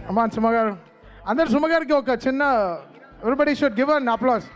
అమ్మా సుమ గారు, అందరు సుమ గారికి ఒక చిన్న everybody should give an applause.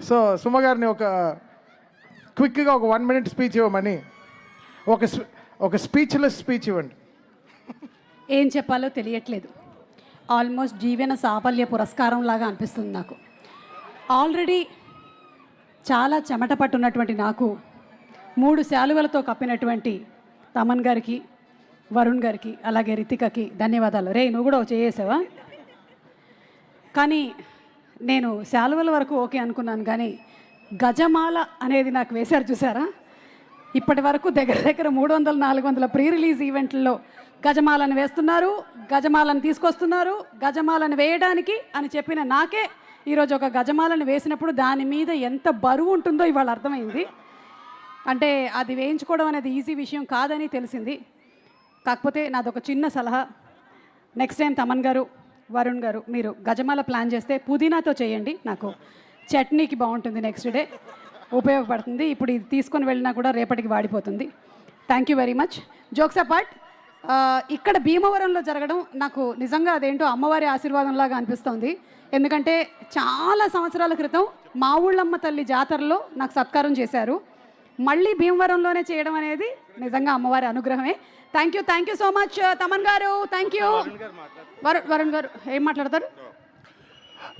So Suma గారిని క్విక్గా ఒక 1 minute స్పీచ్ ఇవ్వమని, ఒక స్పీచ్లెస్ స్పీచ్ ఇవ్వండి. ఏం చెప్పాలో తెలియట్లేదు. ఆల్మోస్ట్ జీవన సాఫల్య పురస్కారం లాగా అనిపిస్తుంది నాకు. ఆల్రెడీ చాలా చెమట పట్టున్నటువంటి నాకు 3 శాలువలతో కప్పినటువంటి తమన్ గారికి, వరుణ్ గారికి, అలాగే రితికకి ధన్యవాదాలు. రే నువ్వు కూడా చేసావా? కానీ నేను శాలువల వరకు ఓకే అనుకున్నాను, కానీ గజమాల అనేది నాకు వేశారు చూసారా. ఇప్పటి వరకు దగ్గర 300-400 ప్రీ రిలీజ్ ఈవెంట్లలో గజమాలను వేస్తున్నారు, గజమాలను తీసుకొస్తున్నారు. గజమాలను వేయడానికి అని చెప్పిన నాకే ఈరోజు ఒక గజమాలను వేసినప్పుడు దాని మీద ఎంత బరువు ఉంటుందో ఇవాళ అర్థమైంది. అంటే అది వేయించుకోవడం అనేది ఈజీ విషయం కాదని తెలిసింది. కాకపోతే నాదొక చిన్న సలహా, నెక్స్ట్ టైం తమన్ గారు, వరుణ్ గారు మీరు గజమాల ప్లాన్ చేస్తే పుదీనాతో చేయండి. నాకు చట్నీకి బాగుంటుంది, నెక్స్ట్ డే ఉపయోగపడుతుంది. ఇప్పుడు ఇది తీసుకొని వెళ్ళినా కూడా రేపటికి వాడిపోతుంది. Thank you very much. Jokes apart, ఇక్కడ భీమవరంలో జరగడం నాకు నిజంగా అదేంటో అమ్మవారి ఆశీర్వాదంలాగా అనిపిస్తోంది. ఎందుకంటే చాలా సంవత్సరాల క్రితం మా ఊళ్ళమ్మ తల్లి జాతరలో నాకు సత్కారం చేశారు. మళ్ళీ భీమవరంలోనే చేయడం అనేది నిజంగా అమ్మవారి అనుగ్రహమే. Thank you so much Thaman garu. Thank you. Varun గారు ఏం మాట్లాడతారు?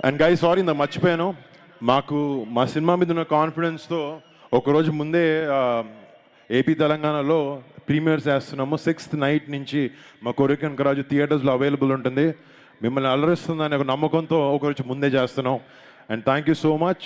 అండ్ గైస్, సారీ ఇంత మర్చిపోయాను. మా సినిమా మీద ఉన్న కాన్ఫిడెన్స్తో ఒకరోజు ముందే ఏపీ తెలంగాణలో ప్రీమియర్స్ వేస్తున్నాము. 6th night నుంచి మా కొరికన్ కరాజు థియేటర్స్లో అవైలబుల్ ఉంటుంది. మిమ్మల్ని అలరిస్తుందనే ఒక నమ్మకంతో ఒకరోజు ముందే చేస్తున్నాం. And thank you so much.